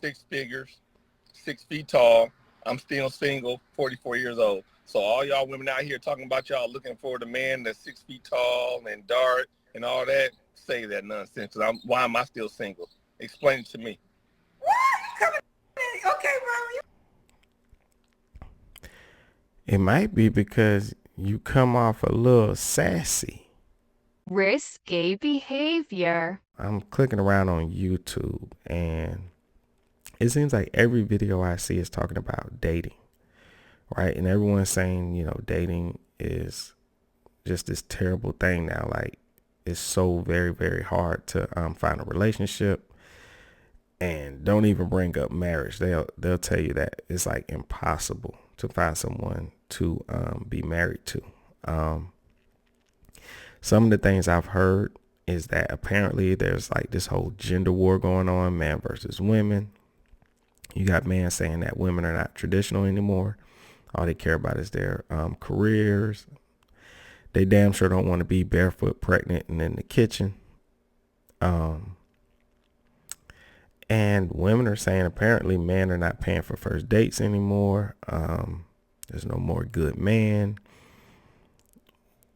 six figures, 6 feet tall. I'm still single, 44 years old. So all y'all women out here talking about y'all looking for the man that's 6 feet tall and dark and all that, say that nonsense. Why am I still single? Explain it to me. What? You coming in? Okay, bro. It might be because you come off a little sassy. Risky behavior. I'm clicking around on YouTube and it seems like every video I see is talking about dating, right? And everyone's saying, dating is just this terrible thing now. Like, it's so very, very hard to find a relationship, and don't even bring up marriage. They'll tell you that it's like impossible to find someone to be married to. Some of the things I've heard is that apparently there's like this whole gender war going on, man versus women. You got men saying that women are not traditional anymore. All they care about is their careers. They damn sure don't want to be barefoot, pregnant, and in the kitchen. And women are saying apparently men are not paying for first dates anymore. There's no more good man.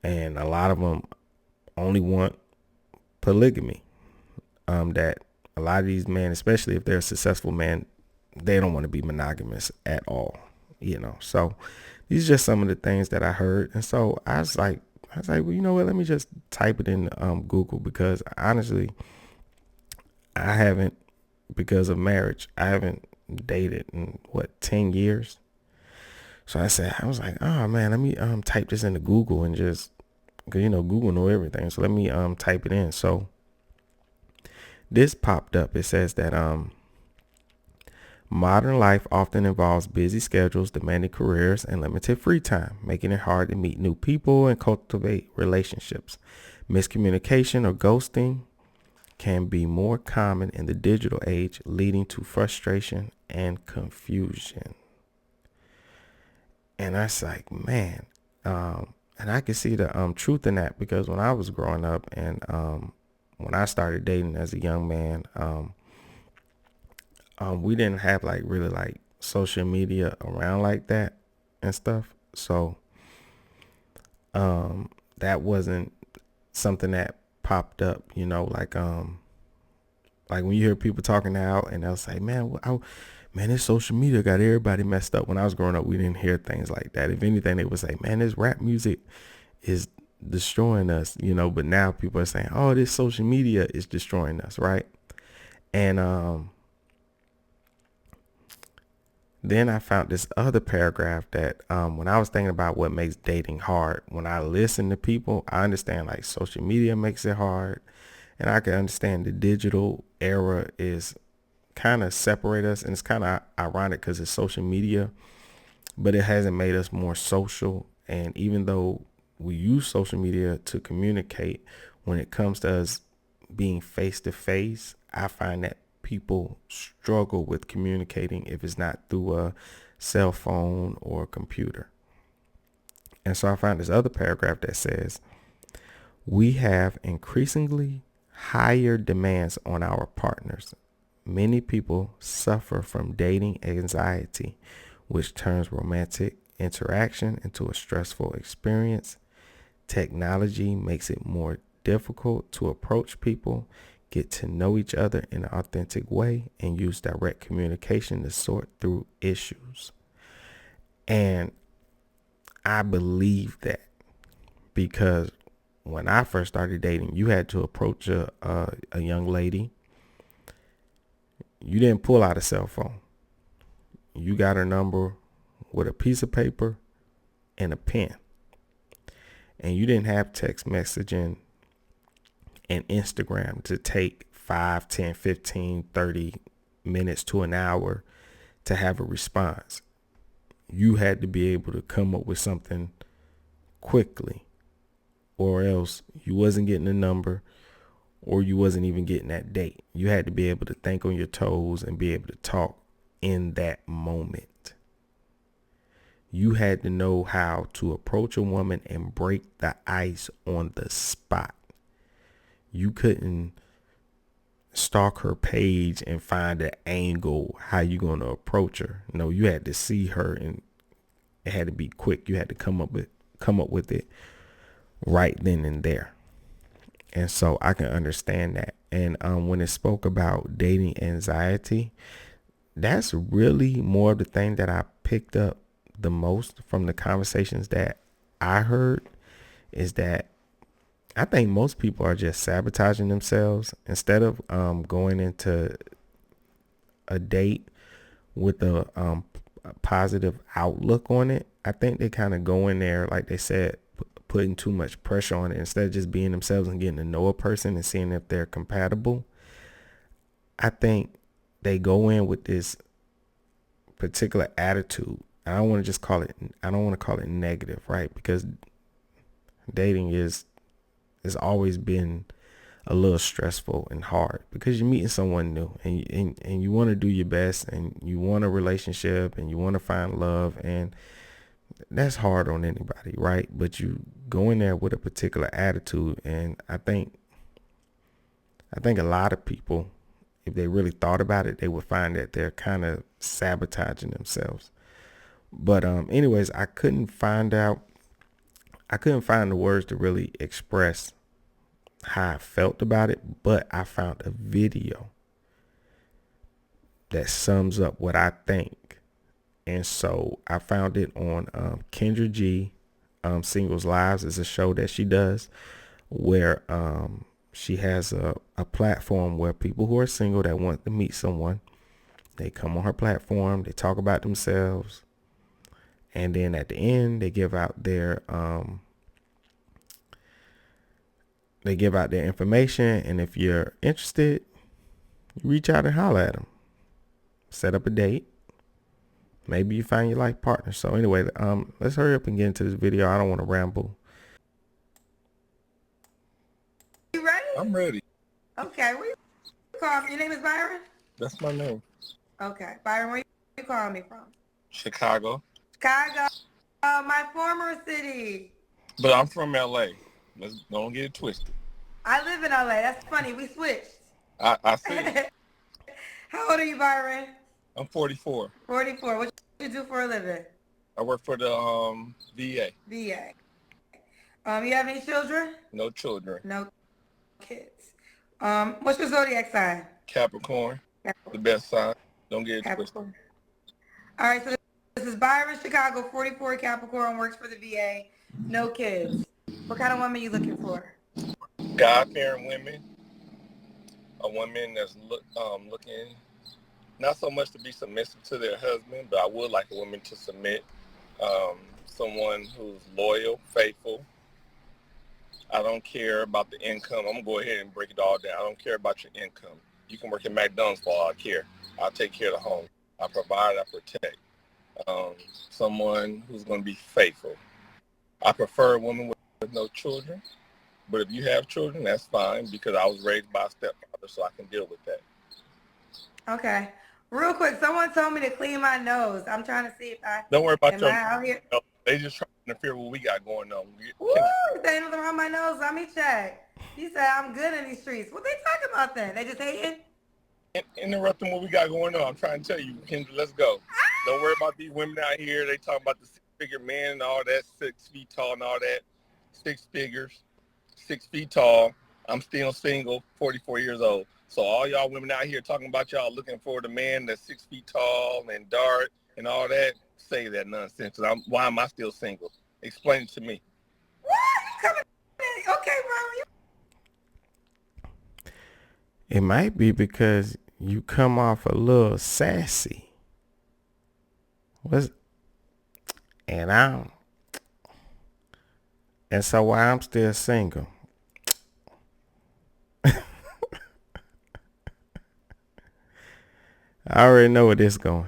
And a lot of them only want polygamy. That a lot of these men, especially if they're a successful man, they don't want to be monogamous at all, So these are just some of the things that I heard. And so I was like, well, you know what? Let me just type it in Google, because honestly, I haven't, because of marriage, I haven't dated in 10 years. So I was like, oh man, let me type this into Google and just, cause Google know everything. So let me type it in. So this popped up. It says that modern life often involves busy schedules, demanding careers, and limited free time, making it hard to meet new people and cultivate relationships. Miscommunication or ghosting can be more common in the digital age, leading to frustration and confusion. And I was like, man, and I could see the truth in that, because when I was growing up and when I started dating as a young man, we didn't have really social media around like that and stuff. So that wasn't something that popped up, like when you hear people talking now and they'll say, man, this social media got everybody messed up. When I was growing up, we didn't hear things like that. If anything, they would say, man, this rap music is destroying us, but now people are saying, oh, this social media is destroying us. Right. And, then I found this other paragraph that when I was thinking about what makes dating hard, when I listen to people, I understand like social media makes it hard. And I can understand the digital era is kind of separate us. And it's kind of ironic because it's social media, but it hasn't made us more social. And even though we use social media to communicate, when it comes to us being face to face, I find that people struggle with communicating if it's not through a cell phone or a computer. And so I found this other paragraph that says, we have increasingly higher demands on our partners. Many people suffer from dating anxiety, which turns romantic interaction into a stressful experience. Technology makes it more difficult to approach people, get to know each other in an authentic way, and use direct communication to sort through issues. And I believe that, because when I first started dating, you had to approach a young lady. You didn't pull out a cell phone. You got her number with a piece of paper and a pen. And you didn't have text messaging and Instagram to take 5, 10, 15, 30 minutes to an hour to have a response. You had to be able to come up with something quickly, or else you wasn't getting a number, or you wasn't even getting that date. You had to be able to think on your toes and be able to talk in that moment. You had to know how to approach a woman and break the ice on the spot. You couldn't stalk her page and find an angle how you going to approach her. No, you had to see her, and it had to be quick. You had to come up with it right then and there. And so I can understand that. And when it spoke about dating anxiety, that's really more of the thing that I picked up the most from the conversations that I heard, is that I think most people are just sabotaging themselves instead of going into a date with a positive outlook on it. I think they kind of go in there, like they said, putting too much pressure on it instead of just being themselves and getting to know a person and seeing if they're compatible. I think they go in with this particular attitude. I don't want to call it negative, right? Because dating is always been a little stressful and hard because you're meeting someone new, and you want to do your best, and you want a relationship, and you want to find love, and that's hard on anybody, right? But you go in there with a particular attitude, and I think a lot of people, if they really thought about it, they would find that they're kind of sabotaging themselves. But anyways, I couldn't find the words to really express how I felt about it, but I found a video that sums up what I think. And so I found it on Kendra G Singles Lives. Is a show that she does where she has a platform where people who are single that want to meet someone, they come on her platform, they talk about themselves, and then at the end they give out their information. And if you're interested, you reach out and holler at them, set up a date. Maybe you find your life partner. So anyway, let's hurry up and get into this video. I don't want to ramble. You ready? I'm ready. Okay, where you calling? Your name is Byron? That's my name. Okay, Byron, where you calling me from? Chicago. Chicago, my former city. But I'm from LA. Let's don't get it twisted. I live in LA. That's funny. We switched. I see. How old are you, Byron? I'm 44. 44. What you do for a living? I work for the VA. VA. You have any children? No children. No kids. What's your zodiac sign? Capricorn. The best sign. Don't get it twisted. Capricorn. All right, so this is Byron, Chicago, 44, Capricorn, works for the VA, no kids. What kind of woman are you looking for? God-fearing women. A woman that's looking not so much to be submissive to their husband, but I would like a woman to submit. Someone who's loyal, faithful. I don't care about the income. I'm going to go ahead and break it all down. I don't care about your income. You can work at McDonald's for all I care. I'll take care of the home. I provide, I protect. Someone who's going to be faithful. I prefer a woman with no children, but if you have children, that's fine because I was raised by a stepfather, so I can deal with that. Okay. Real quick, someone told me to clean my nose. I'm trying to see if I... Don't worry about your out here? nose. They just trying to interfere with what we got going on. Woo! They nothing wrong with my nose. Let me check. He said I'm good in these streets. What they talking about then? They just hating? Interrupting what we got going on. I'm trying to tell you, Kendra, let's go. Don't worry about these women out here. They talking about the six-figure man and all that, 6 feet tall and all that. 6 figures, 6 feet tall. I'm still single, 44 years old. So all y'all women out here talking about y'all looking for the man that's 6 feet tall and dark and all that, say that nonsense. Why am I still single? Explain it to me. What? You coming in? Okay, bro. It might be because you come off a little sassy. And so why I'm still single. I already know where this is going.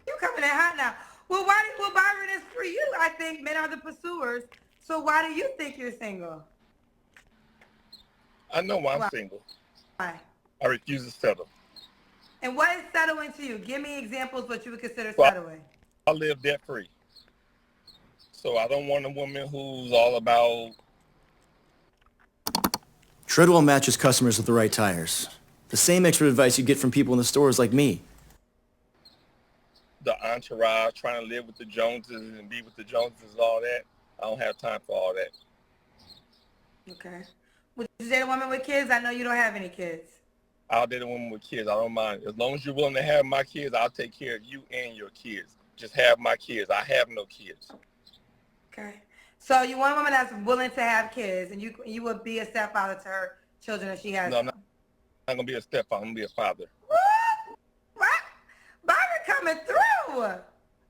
You coming in hot now. Well, Byron is for you. I think men are the pursuers. So why do you think you're single? I know why I'm single. Why? I refuse to settle. And what is settling to you? Give me examples what you would consider settling. I live debt free. So I don't want a woman who's all about... Treadwell matches customers with the right tires. The same expert advice you get from people in the stores like me. The entourage, trying to live with the Joneses and be with the Joneses, all that. I don't have time for all that. Okay. Would you date a woman with kids? I know you don't have any kids. I'll date a woman with kids. I don't mind. As long as you're willing to have my kids, I'll take care of you and your kids. Just have my kids. I have no kids. Okay. So you want a woman that's willing to have kids, and you would be a stepfather to her children if she has No, I'm them. not going to be a stepfather. I'm going to be a father. What? Byron coming through.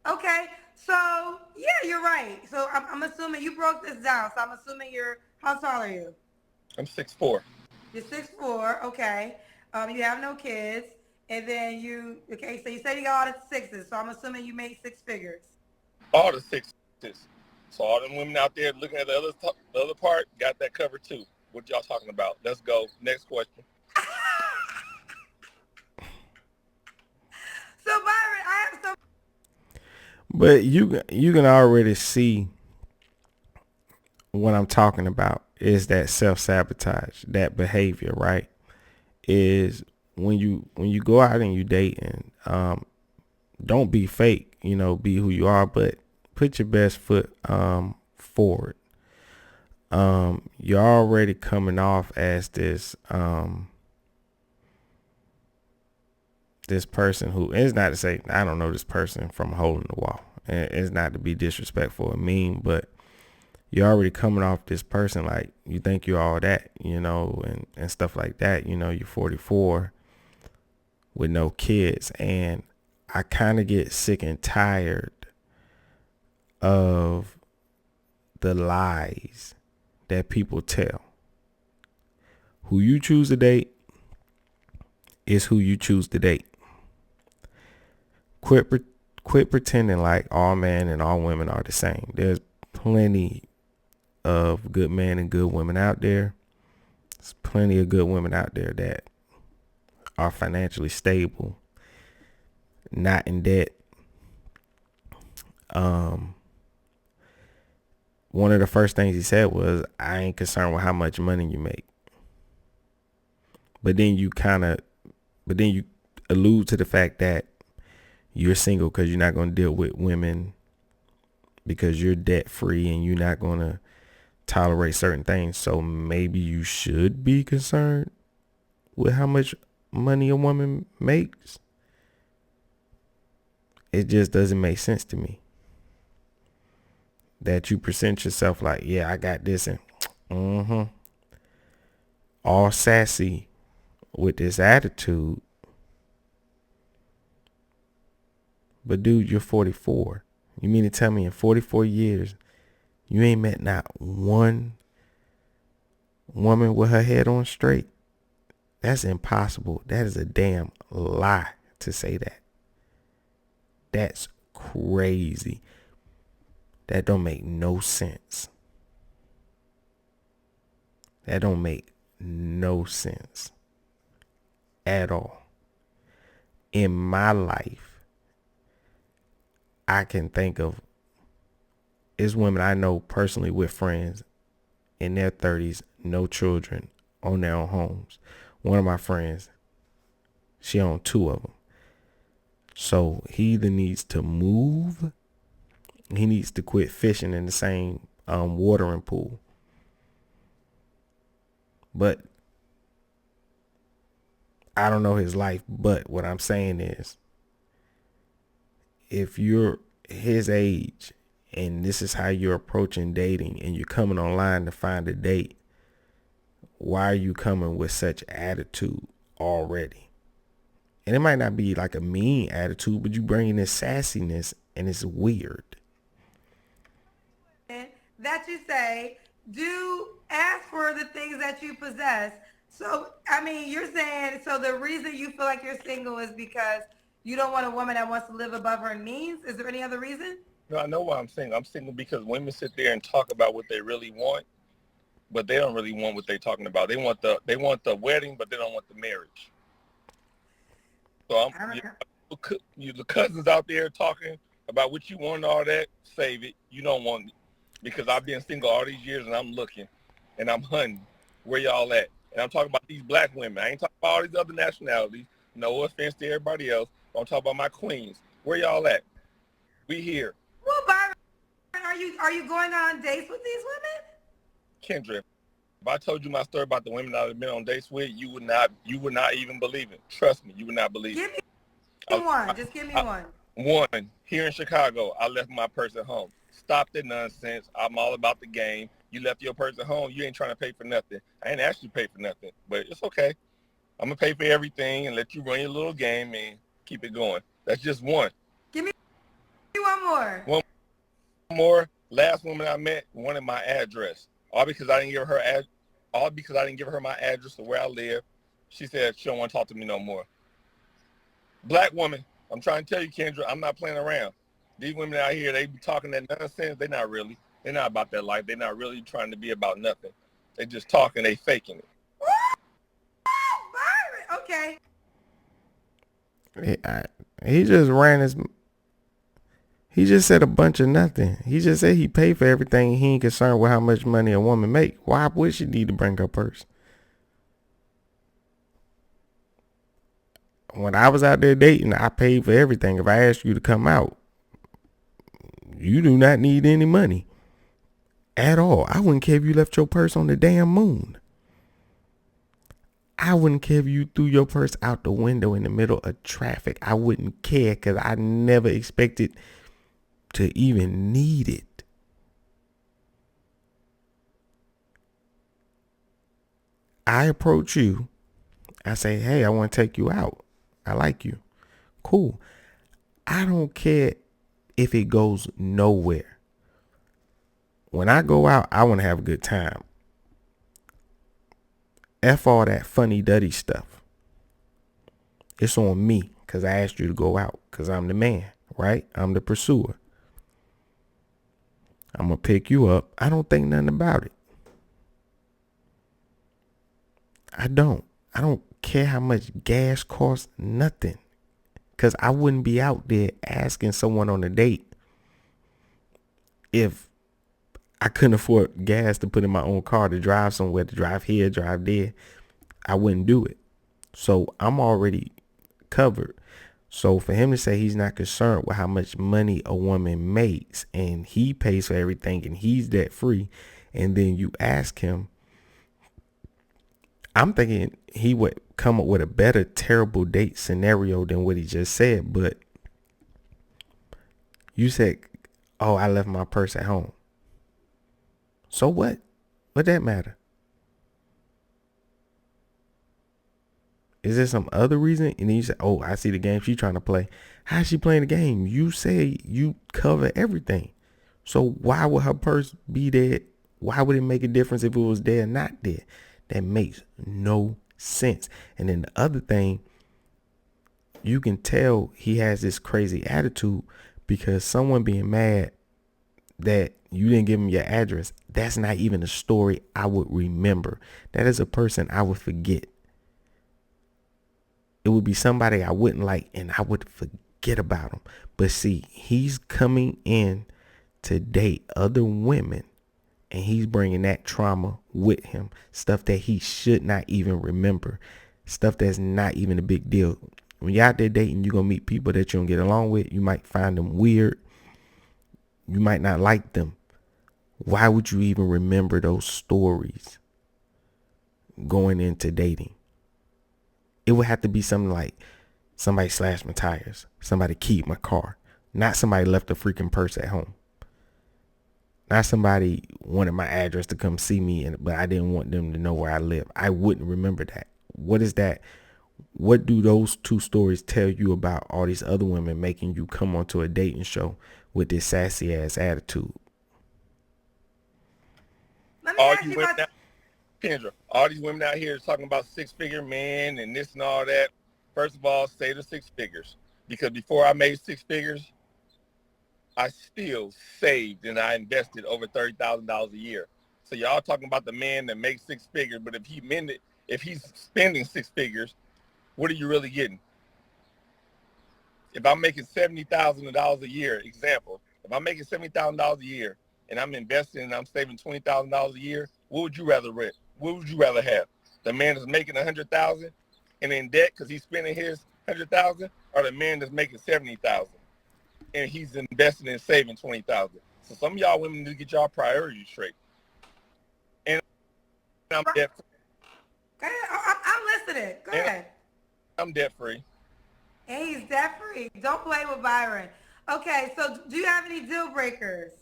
Okay. So, yeah, you're right. So I'm assuming you broke this down. So I'm assuming how tall are you? I'm 6'4". You're 6'4", okay. You have no kids. And then okay, so you said you got all the sixes. So I'm assuming you made six figures. All the sixes. So all them women out there looking at the other part got that covered too. What y'all talking about? Let's go. Next question. So Byron, I have some. But you can already see what I'm talking about is that self-sabotage, that behavior, right? Is when you go out and you date and don't be fake, be who you are, but put your best foot forward. You're already coming off as this this person who is not to say I don't know this person from a hole in the wall. And it's not to be disrespectful or mean, but you're already coming off this person like you think you're all that, and stuff like that. You're 44 with no kids, and I kind of get sick and tired of the lies that people tell. Who you choose to date is who you choose to date. Quit pretending like all men and all women are the same. There's plenty of good men and good women out there. There's plenty of good women out there that are financially stable, not in debt. One of the first things he said was, I ain't concerned with how much money you make. But then you allude to the fact that you're single because you're not going to deal with women because you're debt free and you're not going to tolerate certain things. So maybe you should be concerned with how much money a woman makes. It just doesn't make sense to me that you present yourself like, yeah, I got this, and all sassy with this attitude. But dude, you're 44. You mean to tell me in 44 years you ain't met not one woman with her head on straight? That's impossible. That is a damn lie to say that. That's crazy. That don't make no sense. That don't make no sense at all. In my life, I can think of is women I know personally with friends in their 30s, no children, own their own homes. One of my friends, she owned two of them. So he either needs to move, he needs to quit fishing in the same watering pool. But I don't know his life, but what I'm saying is, if you're his age and this is how you're approaching dating and you're coming online to find a date, why are you coming with such attitude already? And it might not be like a mean attitude, but you bring this sassiness and it's weird. That you say, do ask for the things that you possess. So, I mean, you're saying, so the reason you feel like you're single is because you don't want a woman that wants to live above her means? Is there any other reason? No, I know why I'm single. I'm single because women sit there and talk about what they really want, but they don't really want what they're talking about. They want the wedding, but they don't want the marriage. So you the cousins out there talking about what you want and all that, save it. You don't want it because I've been single all these years and I'm looking and I'm hunting. Where y'all at? And I'm talking about these black women. I ain't talking about all these other nationalities. No offense to everybody else. But I'm talking about my queens. Where y'all at? We here. Well, Byron, are you going on dates with these women? Kendra, if I told you my story about the women that I've been on dates with, you would not even believe it. Trust me, you would not believe Give it. me one. Just give me one. One, here in Chicago, I left my purse at home. Stop the nonsense. I'm all about the game. You left your purse at home. You ain't trying to pay for nothing. I ain't asked you to pay for nothing, but it's okay. I'm going to pay for everything and let you run your little game and keep it going. That's just one. Give me one more. One more. Last woman I met wanted my address. All because I didn't give her my address of where I live. She said she don't want to talk to me no more. Black woman, I'm trying to tell you, Kendra, I'm not playing around. These women out here, they be talking that nonsense. They're not really. They're not about that life. They're not really trying to be about nothing. They just talking. They faking it. Byron, okay. He just ran his. He just said a bunch of nothing. He just said he paid for everything. He ain't concerned with how much money a woman make. Why would she need to bring her purse? When I was out there dating, I paid for everything. If I asked you to come out, you do not need any money at all. I wouldn't care if you left your purse on the damn moon. I wouldn't care if you threw your purse out the window in the middle of traffic. I wouldn't care because I never expected to even need it. I approach you. I say, hey, I want to take you out. I like you. Cool. I don't care if it goes nowhere. When I go out, I want to have a good time. F all that funny duddy stuff. It's on me because I asked you to go out because I'm the man, right? I'm the pursuer. I'm going to pick you up. I don't think nothing about it. I don't care how much gas costs, nothing. Because I wouldn't be out there asking someone on a date if I couldn't afford gas to put in my own car to drive somewhere, to drive here, drive there. I wouldn't do it. So I'm already covered. So for him to say he's not concerned with how much money a woman makes and he pays for everything and he's debt free, and then you ask him, I'm thinking he would come up with a better terrible date scenario than what he just said. But you said, oh, I left my purse at home. So what? What that matter? Is there some other reason? And then you say, oh, I see the game she's trying to play. How's she playing the game? You say you cover everything. So why would her purse be there? Why would it make a difference if it was there or not there? That makes no sense. And then the other thing, you can tell he has this crazy attitude because someone being mad that you didn't give him your address, that's not even a story I would remember. That is a person I would forget. It would be somebody I wouldn't like and I would forget about him. But see, he's coming in to date other women and he's bringing that trauma with him. Stuff that he should not even remember. Stuff that's not even a big deal. When you're out there dating, you're going to meet people that you don't get along with. You might find them weird. You might not like them. Why would you even remember those stories going into dating? It would have to be something like somebody slashed my tires, somebody keyed my car, not somebody left a freaking purse at home. Not somebody wanted my address to come see me, but I didn't want them to know where I live. I wouldn't remember that. What is that? What do those two stories tell you about all these other women making you come onto a dating show with this sassy ass attitude? Let me ask you about... Kendra, all these women out here talking about six-figure men and this and all that. First of all, say the six figures. Because before I made six figures, I still saved and I invested over $30,000 a year. So y'all talking about the man that makes six figures, but if he's spending six figures, what are you really getting? If I'm making $70,000 a year, example, if I'm making $70,000 a year and I'm investing and I'm saving $20,000 a year, what would you rather rent? What would you rather have? The man that's making 100,000 and in debt because he's spending his 100,000, or the man that's making 70,000 and he's investing in saving 20,000. So some of y'all women need to get y'all priorities straight. And I'm debt free. Go ahead. I'm listening. Go ahead. I'm debt free. And he's debt free. Don't play with Byron. Okay, so do you have any deal breakers?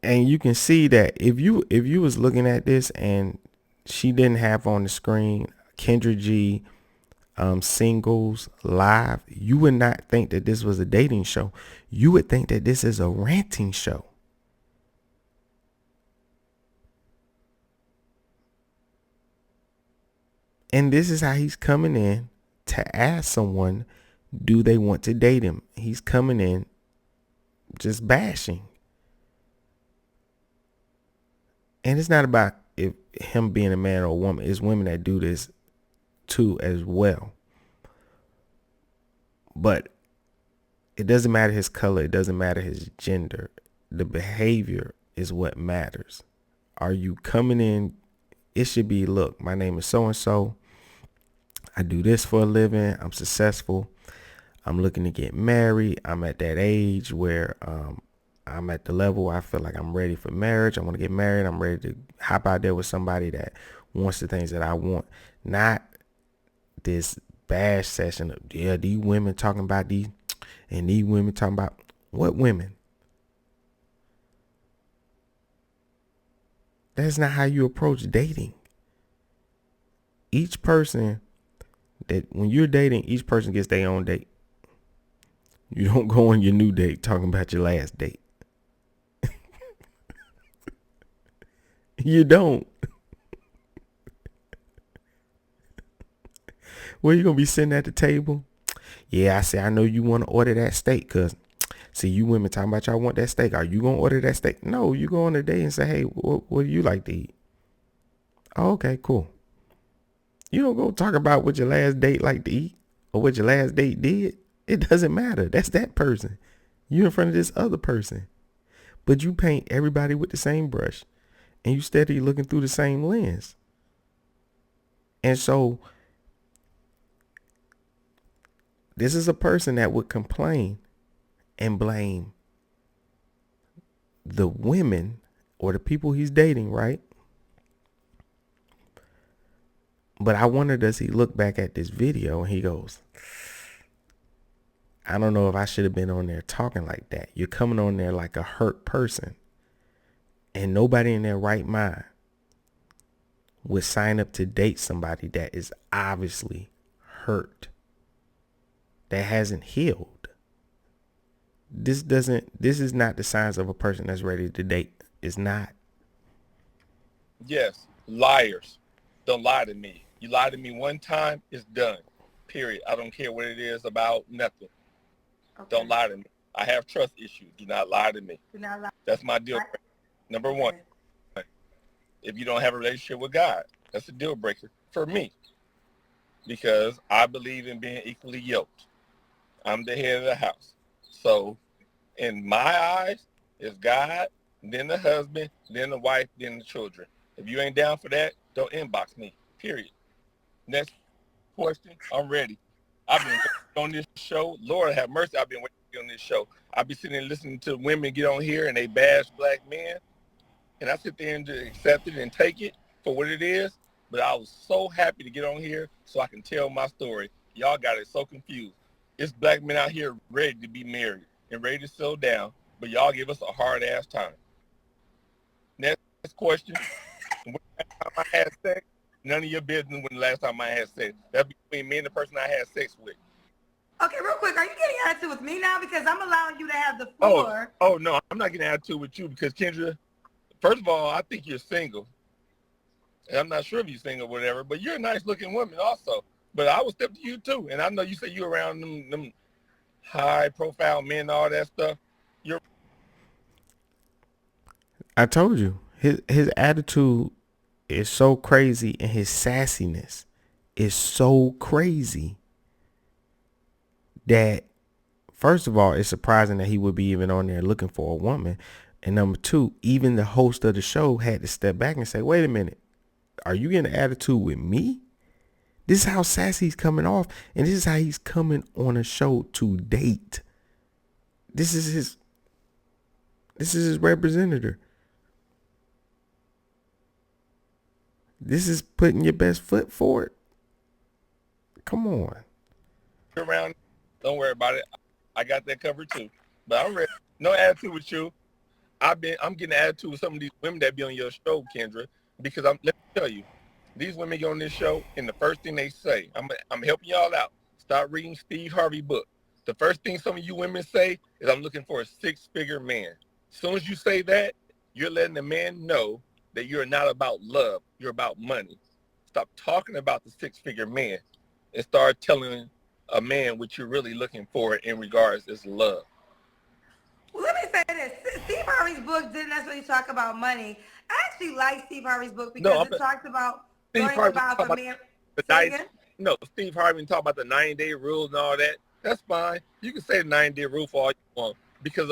And you can see that if you was looking at this and she didn't have on the screen Kendra G Singles live, you would not think that this was a dating show. You would think that this is a ranting show. And this is how he's coming in to ask someone, do they want to date him? He's coming in just bashing. And it's not about him being a man or a woman. It's women that do this too as well. But it doesn't matter his color. It doesn't matter his gender. The behavior is what matters. Are you coming in? It should be, look, my name is so-and-so. I do this for a living. I'm successful. I'm looking to get married. I'm at that age where I'm at the level where I feel like I'm ready for marriage. I want to get married. I'm ready to hop out there with somebody that wants the things that I want. Not this bash session of, yeah, these women talking about these and these women talking about what women? That's not how you approach dating. Each person that when you're dating, each person gets their own date. You don't go on your new date talking about your last date. You don't. Where you going to be sitting at the table? Yeah, I say, I know you want to order that steak because, see, you women talking about y'all want that steak. Are you going to order that steak? No, you go on a date and say, hey, what do you like to eat? Oh, okay, cool. You don't go talk about what your last date like to eat or what your last date did. It doesn't matter. That's that person. You in front of this other person. But you paint everybody with the same brush and you steady looking through the same lens. And so this is a person that would complain and blame the women or the people he's dating, right? But I wonder, does he look back at this video and he goes, I don't know if I should have been on there talking like that. You're coming on there like a hurt person. And nobody in their right mind would sign up to date somebody that is obviously hurt, that hasn't healed. This is not the signs of a person that's ready to date. It's not. Yes, liars. Don't lie to me. You lie to me one time, it's done. Period. I don't care what it is about, nothing. Okay. Don't lie to me. I have trust issues. Do not lie to me. Do not lie. That's my deal breaker. Number one, if you don't have a relationship with God, that's a deal breaker for me. Because I believe in being equally yoked. I'm the head of the house. So in my eyes, it's God, then the husband, then the wife, then the children. If you ain't down for that, don't inbox me, period. Next question, I'm ready. I've been waiting on this show. Lord have mercy, I've been waiting on this show. I'll be sitting and listening to women get on here and they bash black men. And I sit there and just accept it and take it for what it is. But I was so happy to get on here so I can tell my story. Y'all got it so confused. It's black men out here ready to be married and ready to settle down. But y'all give us a hard-ass time. Next question. When the last time I had sex, none of your business when the last time I had sex. That's between me and the person I had sex with. Okay, real quick, are you getting attitude with me now? Because I'm allowing you to have the floor. Oh no, I'm not getting attitude with you because Kendra, first of all, I think you're single. And I'm not sure if you're single or whatever, but you're a nice looking woman also. But I would step to you too. And I know you say you around them high profile men, all that stuff. I told you, his attitude is so crazy and his sassiness is so crazy that, first of all, it's surprising that he would be even on there looking for a woman. And number two, even the host of the show had to step back and say, wait a minute, are you getting an attitude with me? This is how sassy he's coming off. And this is how he's coming on a show to date. This is his representative. This is putting your best foot forward. Come on. Around, don't worry about it. I got that covered too. But I'm ready. No attitude with you. I'm getting an attitude with some of these women that be on your show, Kendra, because let me tell you, these women get on this show, and the first thing they say, I'm helping y'all out. Start reading Steve Harvey book. The first thing some of you women say is, I'm looking for a six-figure man. As soon as you say that, you're letting the man know that you're not about love. You're about money. Stop talking about the six-figure man and start telling a man what you're really looking for in regards is love. Well, let me say this. Steve Harvey's book didn't necessarily talk about money. I actually like Steve Harvey's book because it talked about learning about a man. Steve Harvey talk about the 90-day rule and all that. That's fine. You can say the 90-day rule for all you want, because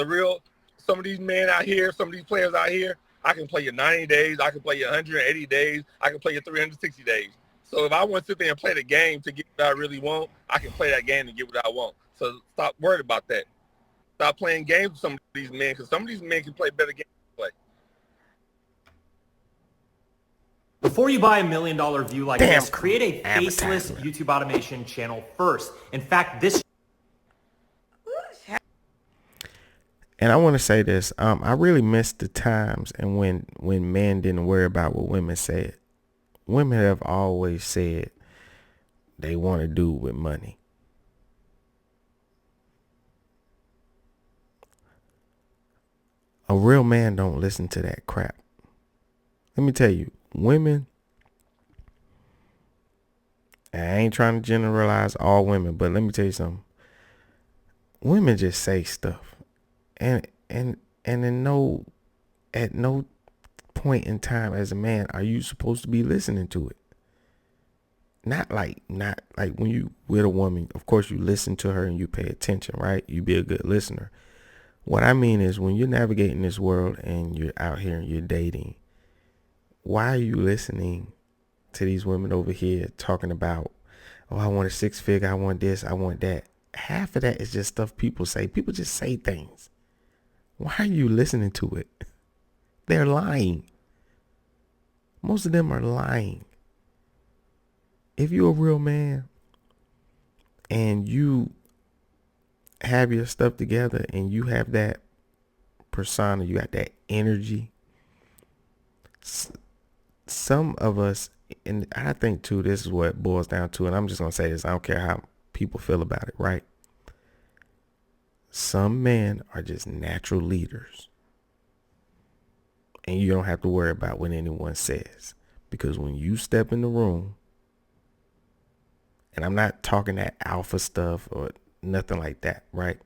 some of these men out here, some of these players out here, I can play you 90 days, I can play you 180 days, I can play you 360 days. So if I want to sit there and play the game to get what I really want, I can play that game to get what I want. So stop worried about that. Stop playing games with some of these men, because some of these men can play better games than play. Before you buy $1 million view like this, create a faceless YouTube automation channel first. In fact, this... And I want to say this. I really missed the times and when men didn't worry about what women said. Women have always said they want to do with money. A real man don't listen to that crap. Let me tell you, women, and I ain't trying to generalize all women, but let me tell you something. Women just say stuff. And at no point in time as a man are you supposed to be listening to it. Not like when you with a woman, of course you listen to her and you pay attention, right? You be a good listener. What I mean is, when you're navigating this world and you're out here and you're dating, why are you listening to these women over here talking about, oh, I want a six-figure, I want this, I want that? Half of that is just stuff people say. People just say things. Why are you listening to it? They're lying. Most of them are lying. If you're a real man and you have your stuff together and you have that persona, you got that energy, some of us, and I think too, this is what it boils down to, and I'm just going to say this, I don't care how people feel about it, right? Some men are just natural leaders. And you don't have to worry about what anyone says. Because when you step in the room, and I'm not talking that alpha stuff or nothing like that, right?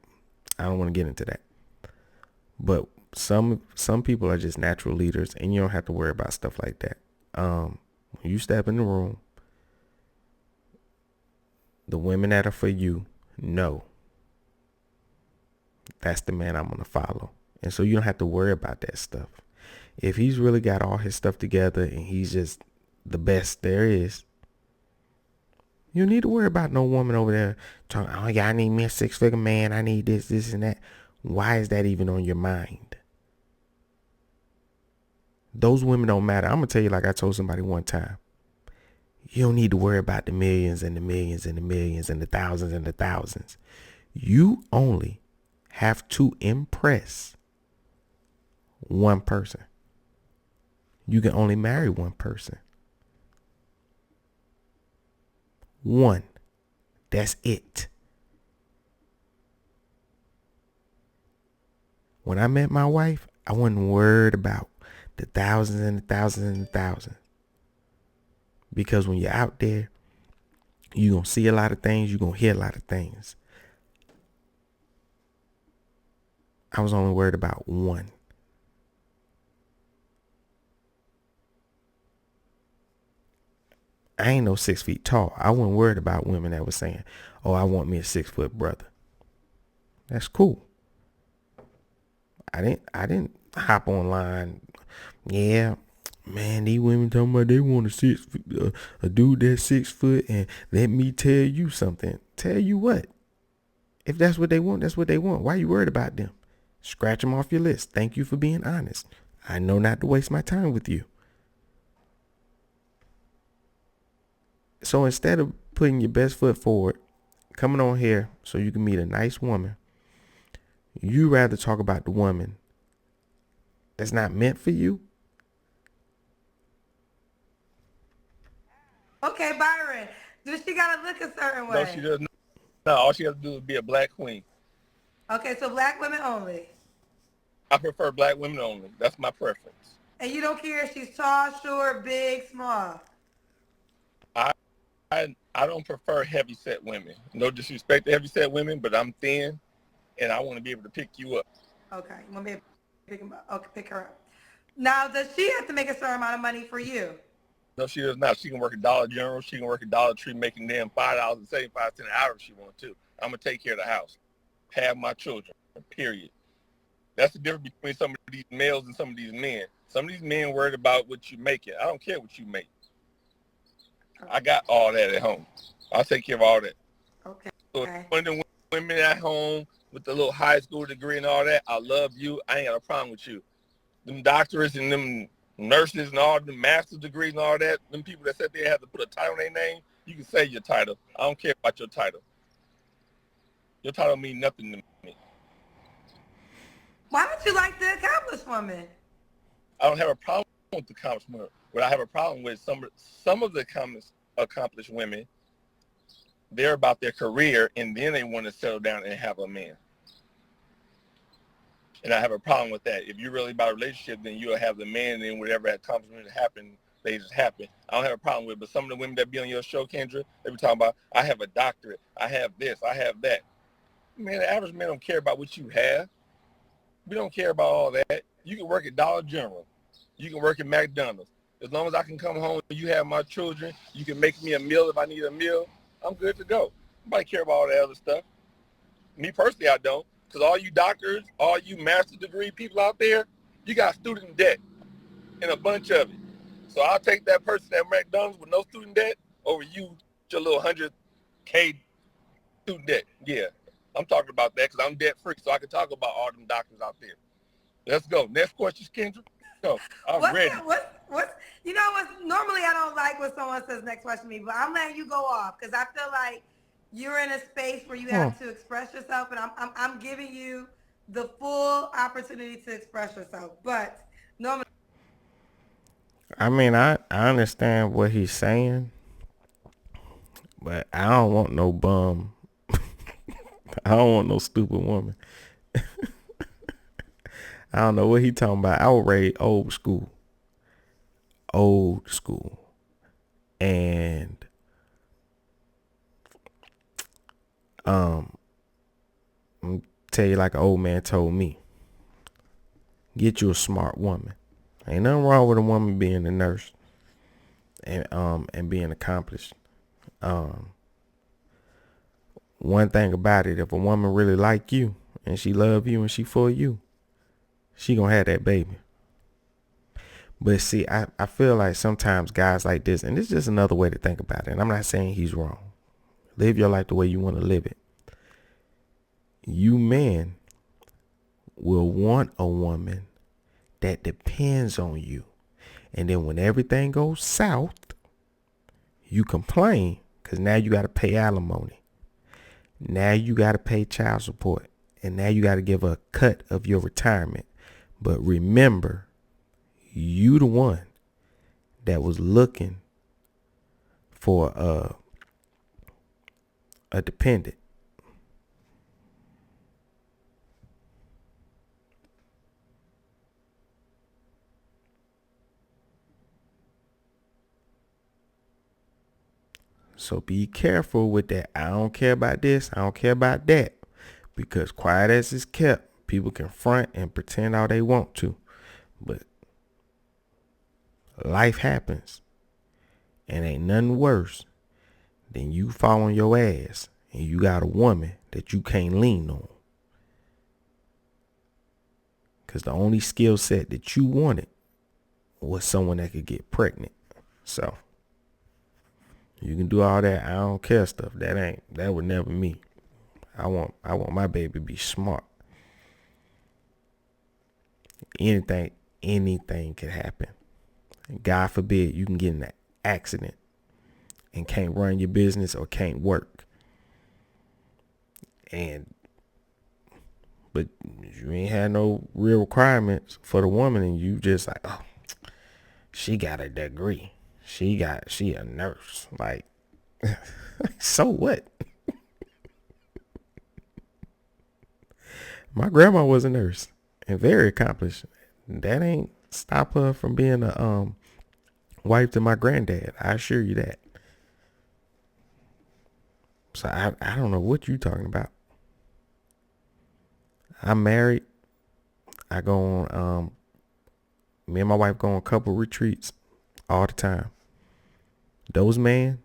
I don't want to get into that. But some people are just natural leaders, and you don't have to worry about stuff like that. When you step in the room, the women that are for you know that's the man I'm going to follow. And so you don't have to worry about that stuff. If he's really got all his stuff together and he's just the best there is, you don't need to worry about no woman over there talking, oh yeah, I need me a six-figure man, I need this and that. Why is that even on your mind? Those women don't matter. I'm going to tell you, like I told somebody one time, you don't need to worry about the millions and the millions and the millions and the thousands and the thousands. You only have to impress one person. You can only marry one person. One. That's it. When I met my wife, I wasn't worried about the thousands and the thousands and the thousands. Because when you're out there, you're going to see a lot of things. You're going to hear a lot of things. I was only worried about one. I ain't no 6 feet tall. I wasn't worried about women that was saying, oh, I want me a 6-foot brother. That's cool. I hop online. Yeah, man, these women talking about they want a dude that's 6 foot, and let me tell you something. Tell you what? If that's what they want, that's what they want. Why are you worried about them? Scratch them off your list. Thank you for being honest. I know not to waste my time with you. So instead of putting your best foot forward, coming on here so you can meet a nice woman, you rather talk about the woman that's not meant for you. Okay, Byron. Does she gotta look a certain No, way? she does not. No, all she has to do is be a black queen. Okay, so black women only. I prefer black women only. That's my preference. And you don't care if she's tall, short, big, small. I I don't prefer heavy set women. No disrespect to heavy set women, but I'm thin, and I want to be able to pick you up. Okay, you want me to pick her up. Now, does she have to make a certain amount of money for you? No, she does not. She can work at Dollar General. She can work at Dollar Tree, making them $5.75 an hour if she wants to. I'm gonna take care of the house, have my children. Period. That's the difference between some of these males and some of these men. Some of these men worried about what you making. I don't care what you make. I got all that at home. I'll take care of all that. Okay. So one of the women at home with the little high school degree and all that, I love you. I ain't got a problem with you. Them doctors and them nurses and all the master's degrees and all that, them people that said they have to put a title on their name, you can say your title. I don't care about your title. Your title means nothing to me. Why don't you like the accomplished woman? I don't have a problem with the accomplished women. What I have a problem with some of the accomplished women, they're about their career and then they want to settle down and have a man. And I have a problem with that. If you're really about a relationship, then you'll have the man, and then whatever accomplishment happen, they just happen. I don't have a problem with it. But some of the women that be on your show, Kendra, they be talking about, I have a doctorate, I have this, I have that. Man, the average man don't care about what you have. We don't care about all that. You can work at Dollar General. You can work at McDonald's. As long as I can come home and you have my children, you can make me a meal if I need a meal, I'm good to go. Nobody care about all that other stuff. Me personally, I don't. Because all you doctors, all you master's degree people out there, you got student debt and a bunch of it. So I'll take that person at McDonald's with no student debt over you, your little 100K student debt. Yeah, I'm talking about that because I'm debt free, so I can talk about all them doctors out there. Let's go. Next question, Kendra. Go. I'm ready. You know what? Normally I don't like when someone says next question to me, but I'm letting you go off because I feel like you're in a space where you have to express yourself, and I'm giving you the full opportunity to express yourself. But normally, I mean, I understand what he's saying, but I don't want no bum. I don't want no stupid woman. I don't know what he talking about. I would rate old school. And I'm tell you like an old man told me. Get you a smart woman. Ain't nothing wrong with a woman being a nurse and being accomplished. One thing about it, if a woman really like you and she love you and she for you, she gonna have that baby. But see, I feel like sometimes guys like this, and this is just another way to think about it, and I'm not saying he's wrong. Live your life the way you want to live it. You men will want a woman that depends on you. And then when everything goes south, you complain because now you got to pay alimony. Now you got to pay child support. And now you got to give a cut of your retirement. But remember, you the one that was looking for a dependent. So be careful with that. I don't care about this. I don't care about that. Because quiet as it's kept, people can front and pretend all they want to. But life happens. And ain't nothing worse than you fall on your ass and you got a woman that you can't lean on. Because the only skill set that you wanted was someone that could get pregnant. So you can do all that I don't care stuff. That would never me. I want my baby to be smart. Anything could happen. And God forbid you can get in an accident and can't run your business or can't work. But you ain't had no real requirements for the woman, and you just like, oh, she got a degree. She a nurse. Like, so what? My grandma was a nurse and very accomplished. That ain't stop her from being a wife to my granddad. I assure you that. So I don't know what you talking about. I'm married. I go on me and my wife go on couple retreats all the time. Those men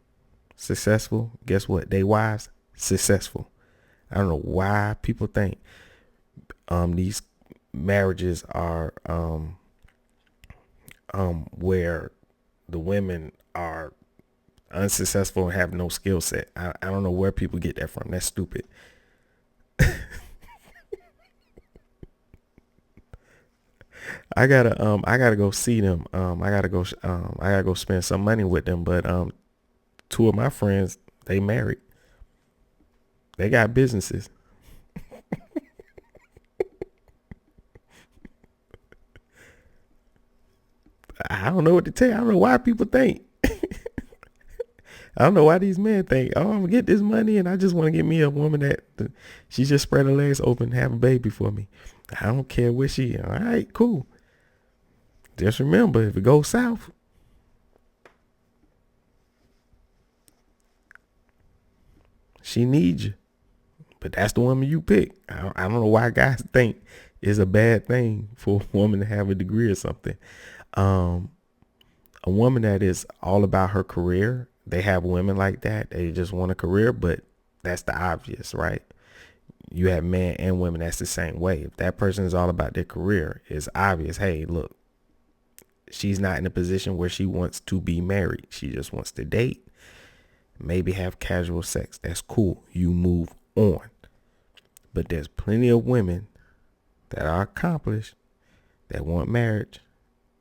successful. Guess what? They wives successful. I don't know why people think these marriages are where the women are unsuccessful and have no skill set. I don't know where people get that from. That's stupid. I gotta go see them. I gotta go spend some money with them. But two of my friends, they married. They got businesses. I don't know what to tell you. I don't know why people think. I don't know why these men think, oh, I'm gonna get this money and I just want to get me a woman that she just spread her legs open and have a baby for me. I don't care where she is. All right, cool. Just remember, if it goes south, she needs you. But that's the woman you pick. I don't know why guys think it's a bad thing for a woman to have a degree or something. A woman that is all about her career, they have women like that. They just want a career, but that's the obvious, right? You have men and women that's the same way. If that person is all about their career, it's obvious. Hey, look, she's not in a position where she wants to be married. She just wants to date, maybe have casual sex. That's cool. You move on. But there's plenty of women that are accomplished, that want marriage,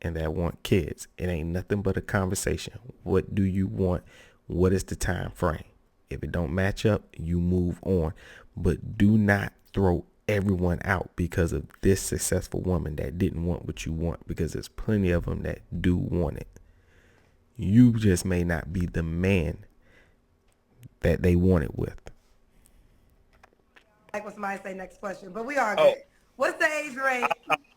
and that want kids. It ain't nothing but a conversation. What do you want? What is the time frame? If it don't match up, you move on. But do not throw everyone out because of this successful woman that didn't want what you want, because there's plenty of them that do want it. You just may not be the man that they want it with. Like when somebody say next question, but we are good. What's the age range?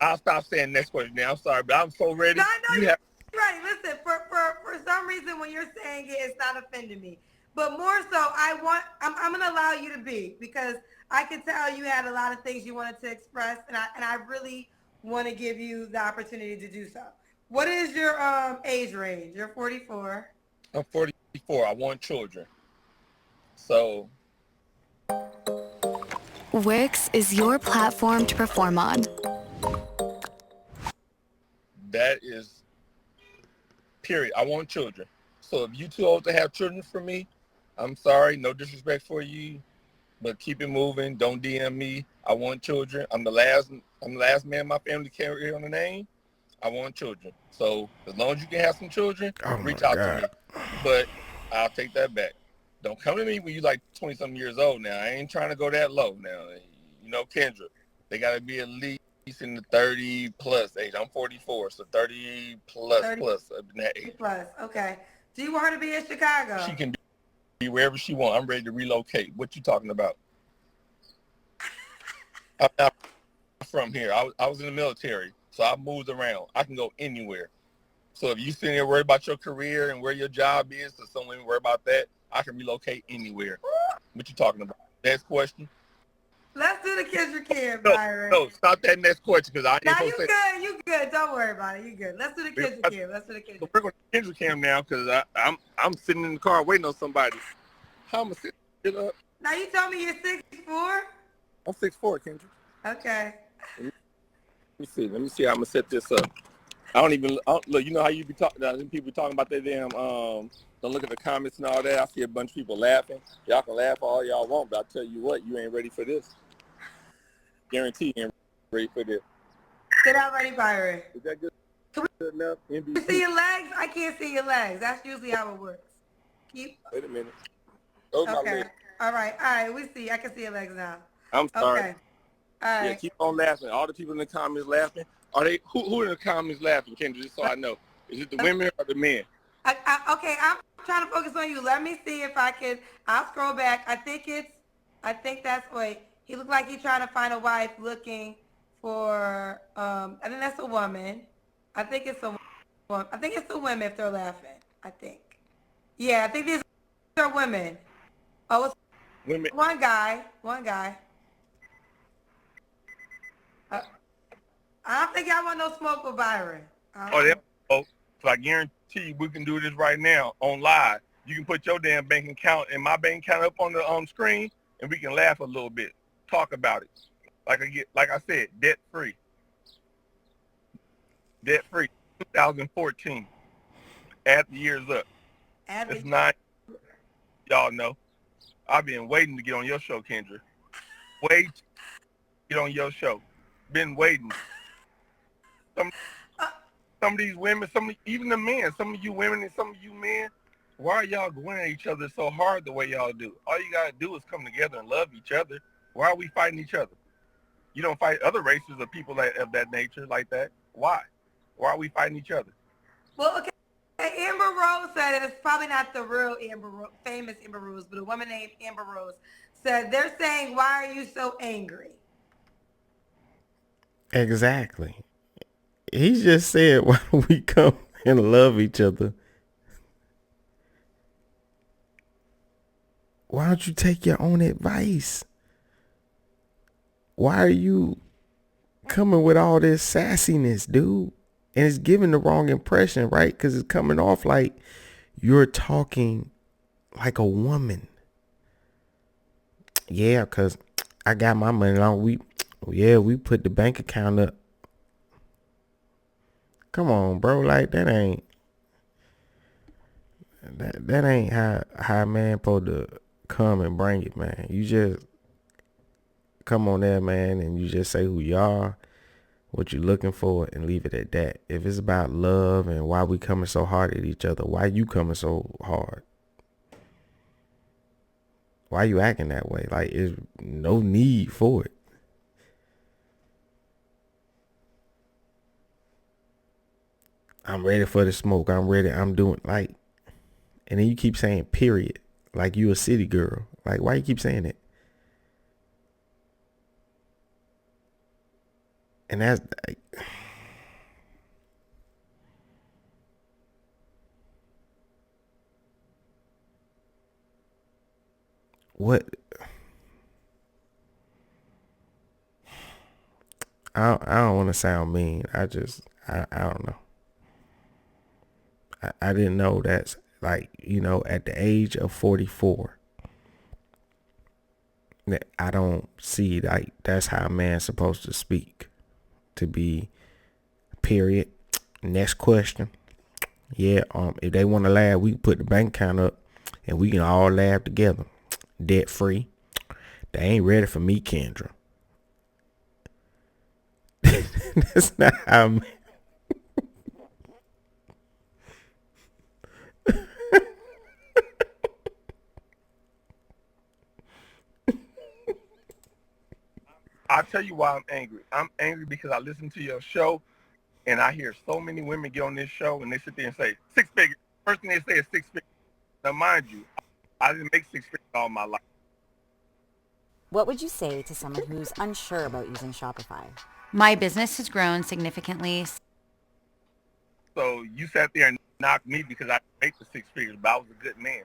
I'll stop saying next question now. I'm sorry, but I'm so ready. No, I know you're right. Listen, for some reason when you're saying it, it's not offending me. But more so, I'm going to allow you to be, because I can tell you had a lot of things you wanted to express, and I really want to give you the opportunity to do so. What is your age range? You're 44. I'm 44. I want children. So Wix is your platform to perform on. that is period. I want children. So if you too old to have children for me, I'm sorry, no disrespect for you, but keep it moving. Don't DM me. I want children. I'm the last man in my family to carry on the name. I want children. So as long as you can have some children, reach out to me. But I'll take that back. Don't come to me when you like 20-something years old now. I ain't trying to go that low now. You know, Kendra, they got to be at least in the 30-plus age. I'm 44, so 30-plus up in that age. Plus, okay. Do you want her to be in Chicago? She can be wherever she wants. I'm ready to relocate. What you talking about? I'm not from here. I was in the military, so I moved around. I can go anywhere. So if you sitting there worried about your career and where your job is, or someone worry about that, I can relocate anywhere. What you talking about? Next question. Let's do the Kendra Kim, Byron. No, stop that next question, because I ain't Now supposed to say. you good. Don't worry about it. You good. Let's do the Kendra Kim. So we're going to Kendra Cam now, because I'm sitting in the car waiting on somebody. How am I sitting it up? Now you told me you're 6'4"? I'm 6'4", Kendra. Okay. Let me see how I'm gonna set this up. Look. You know how you be talking? People talking about their damn. Don't look at the comments and all that. I see a bunch of people laughing. Y'all can laugh all y'all want, but I tell you what, you ain't ready for this. Guarantee you ain't ready for this. Get out ready, Byron. Is that good? Can Good enough? we see your legs? I can't see your legs. That's usually how it works. Wait a minute. Those my Okay. legs. All right. We see. I can see your legs now. I'm sorry. Okay. All right. Yeah, keep on laughing. All the people in the comments laughing. Are they who in the comments laughing, Kendra? Just so I know. Is it the women or the men? Okay, I'm trying to focus on you. Let me see if I can. I'll scroll back. I think that's. He looked like he's trying to find a wife looking for. I think that's a woman. I think it's a woman. I think it's the women if they're laughing. I think. Yeah, I think these are women. Oh, it's Women. one guy. I don't think I want no smoke with Byron. So I guarantee you we can do this right now on live. You can put your damn bank account and my bank account up on the screen, and we can laugh a little bit, talk about it. Like I said, debt free. 2014. Add the years up. It's 9. Y'all know. I've been waiting to get on your show, Kendra. Wait, get on your show. Been waiting. Some of these women, even the men, some of you women and some of you men, why are y'all going at each other so hard the way y'all do? All you gotta do is come together and love each other. Why are we fighting each other? You don't fight other races or people of that nature like that. Why? Why are we fighting each other? Well, okay. Amber Rose said, and it's probably not the real famous Amber Rose, but a woman named Amber Rose said, they're saying, why are you so angry? Exactly. He just said, why don't we come and love each other? Why don't you take your own advice? Why are you coming with all this sassiness, dude? And it's giving the wrong impression, right? Because it's coming off like you're talking like a woman. Yeah, because I got my money on. We put the bank account up. Come on, bro. Like that ain't how a man supposed to come and bring it, man. You just come on there, man, and you just say who you are, what you're looking for, and leave it at that. If it's about love and why we coming so hard at each other, why you coming so hard? Why you acting that way? Like, there's no need for it. I'm ready for the smoke. I'm ready. I'm doing like, and then you keep saying period. Like you a city girl. Like, why you keep saying it? And that's like, what? I don't want to sound mean. I don't know. I didn't know that's like, at the age of 44, that I don't see like that's how a man's supposed to speak. To be period. Next question. Yeah, if they want to laugh, we can put the bank account up and we can all laugh together. Debt free. They ain't ready for me, Kendra. That's not how man. I'll tell you why I'm angry. I'm angry because I listen to your show and I hear so many women get on this show and they sit there and say, 6 figures. First thing they say is 6 figures. Now, mind you, I didn't make 6 figures all my life. What would you say to someone who's unsure about using Shopify? My business has grown significantly. So you sat there and knocked me because I didn't make the 6 figures, but I was a good man.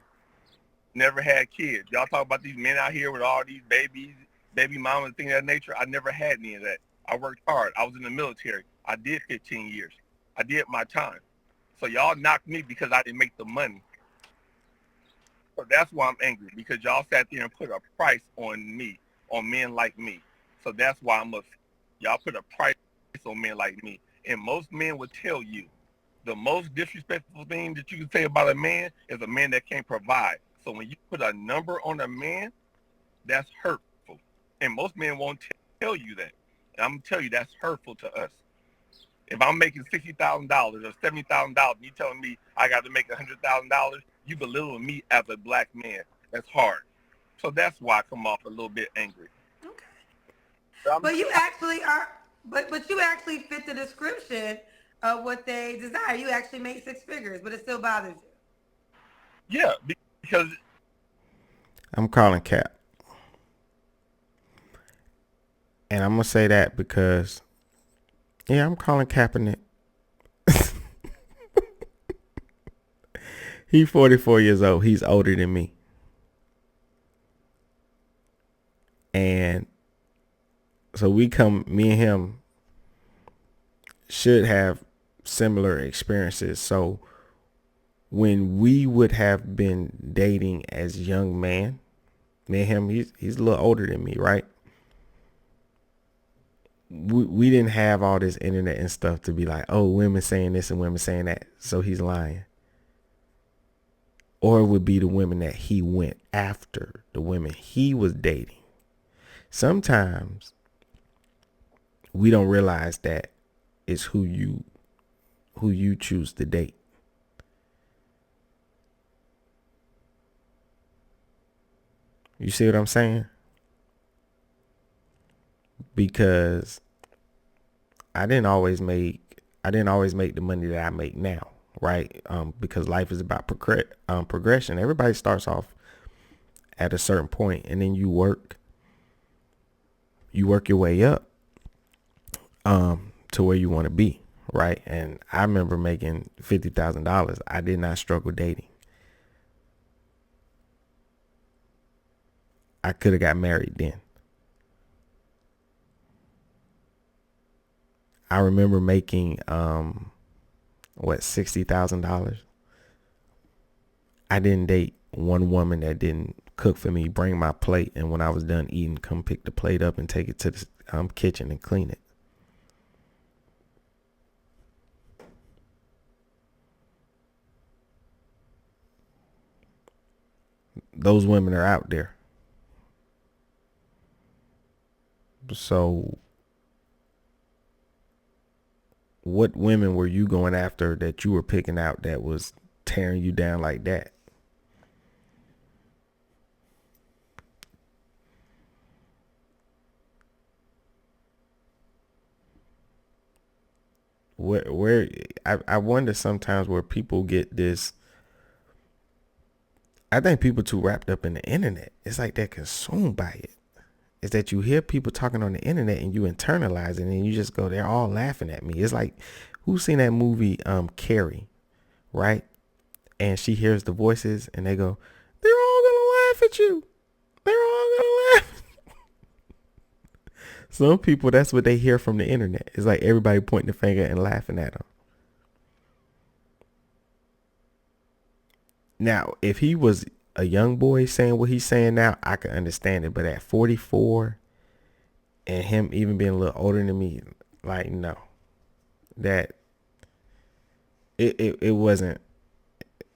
Never had kids. Y'all talk about these men out here with all these babies, baby mamas, things of that nature. I never had any of that. I worked hard. I was in the military. I did 15 years. I did my time. So y'all knocked me because I didn't make the money. So that's why I'm angry, because y'all sat there and put a price on me, on men like me. So that's why y'all put a price on men like me. And most men would tell you the most disrespectful thing that you can say about a man is a man that can't provide. So when you put a number on a man, that's hurtful. And most men won't tell you that. And I'm going to tell you that's hurtful to us. If I'm making $60,000 or $70,000, you telling me I got to make $100,000, you belittle me as a black man. That's hard. So that's why I come off a little bit angry. Okay. But you actually are, but you actually fit the description of what they desire. You actually make six figures, but it still bothers you. Yeah, because I'm calling cap. And I'm going to say that because, yeah, I'm calling Kaepernick. He's 44 years old. He's older than me. And so me and him should have similar experiences. So when we would have been dating as young man, me and him, he's a little older than me, right? We didn't have all this internet and stuff to be like, oh, women saying this and women saying that, so he's lying. Or it would be the women that he went after, the women he was dating. Sometimes we don't realize that it's who you choose to date. You see what I'm saying? Because I didn't always make the money that I make now, right? Because life is about progression. Everybody starts off at a certain point, and then you work your way up to where you want to be, right? And I remember making $50,000. I did not struggle dating. I could have got married then. I remember making $60,000. I didn't date one woman that didn't cook for me, bring my plate, and when I was done eating, come pick the plate up and take it to the kitchen and clean it. Those women are out there. So what women were you going after that you were picking out that was tearing you down like that? Where I wonder sometimes where people get this. I think people too wrapped up in the internet. It's like they're consumed by it. Is that you hear people talking on the internet and you internalize it and you just go, they're all laughing at me. It's like, who's seen that movie Carrie, right? And she hears the voices and they go, they're all gonna laugh at you. They're all gonna laugh. Some people, that's what they hear from the internet. It's like everybody pointing the finger and laughing at them. Now, if he was a young boy saying what he's saying now, I can understand it. But at 44 and him even being a little older than me, like, no, that it wouldn't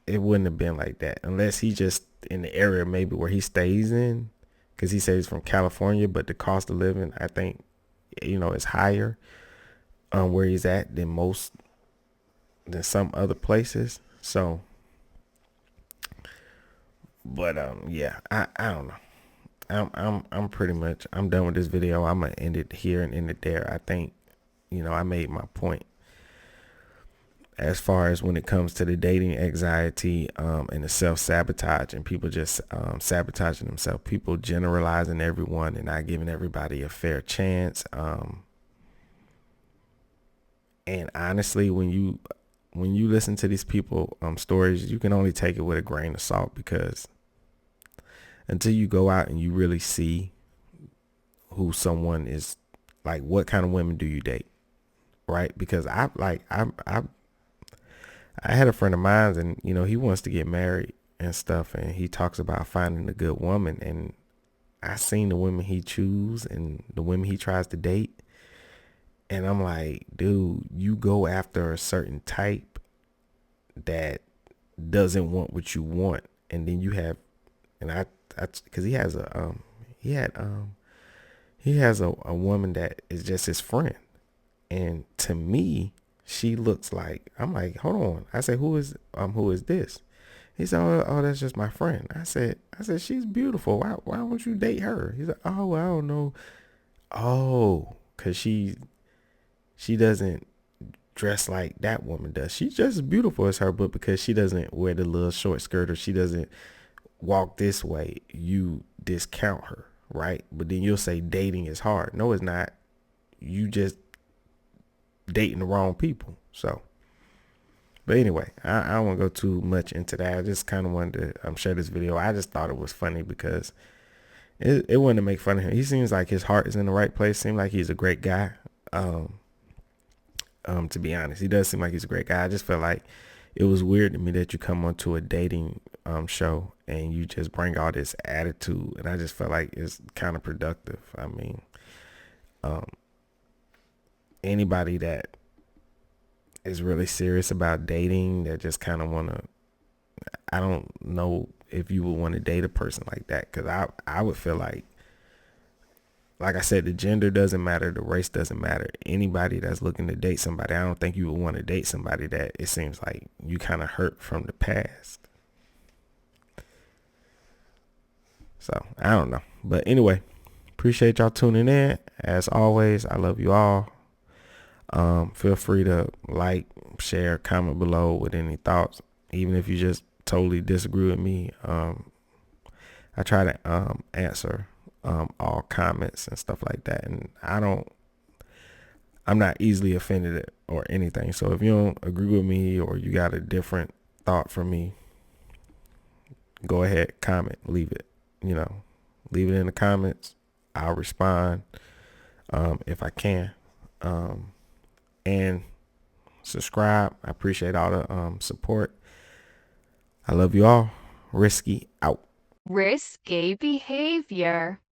have been like that unless he just in the area maybe where he stays in, because he says he's from California, but the cost of living, I think, is higher where he's at than some other places. So, but yeah, I don't know. I'm pretty much, I'm done with this video. I'm gonna end it here and end it there. I think, I made my point as far as when it comes to the dating anxiety and the self-sabotage and people just sabotaging themselves, people generalizing everyone and not giving everybody a fair chance. And honestly, when you listen to these people stories, you can only take it with a grain of salt, because until you go out and you really see who someone is, like, what kind of women do you date, right? Because I had a friend of mine, and he wants to get married and stuff, and he talks about finding a good woman, and I seen the women he choose and the women he tries to date, And I'm like, dude, you go after a certain type that doesn't want what you want, and then you have, and I because he has he has a woman that is just his friend, and to me, she looks like, I'm like, hold on. I said, who is this? He said, oh, that's just my friend. I said, she's beautiful. Why won't you date her? He's like, oh, well, I don't know. Oh, cause she doesn't dress like that woman does. She's just as beautiful as her, but because she doesn't wear the little short skirt or she doesn't walk this way, you discount her, right? But then you'll say dating is hard. No, it's not. You just dating the wrong people. So, but anyway, I don't want to go too much into that. I just kind of wanted to share this video. I just thought it was funny because it wasn't to make fun of him. He seems like his heart is in the right place. Seems like he's a great guy. To be honest, he does seem like he's a great guy. I just felt like it was weird to me that you come onto a dating show and you just bring all this attitude, and I just felt like it's kind of productive. I mean, anybody that is really serious about dating, that just kind of want to, I don't know if you would want to date a person like that, because I would feel like I said, the gender doesn't matter, the race doesn't matter. Anybody that's looking to date somebody, I don't think you would want to date somebody that it seems like you kind of hurt from the past. So I don't know, but anyway, appreciate y'all tuning in. As always, I love you all. Feel free to like, share, comment below with any thoughts, even if you just totally disagree with me. I try to answer all comments and stuff like that, and I'm not easily offended or anything. So if you don't agree with me or you got a different thought from me, go ahead, comment, leave it, leave it in the comments. I'll respond if I can. And subscribe. I appreciate all the support. I love you all. Risky out. Risky behavior.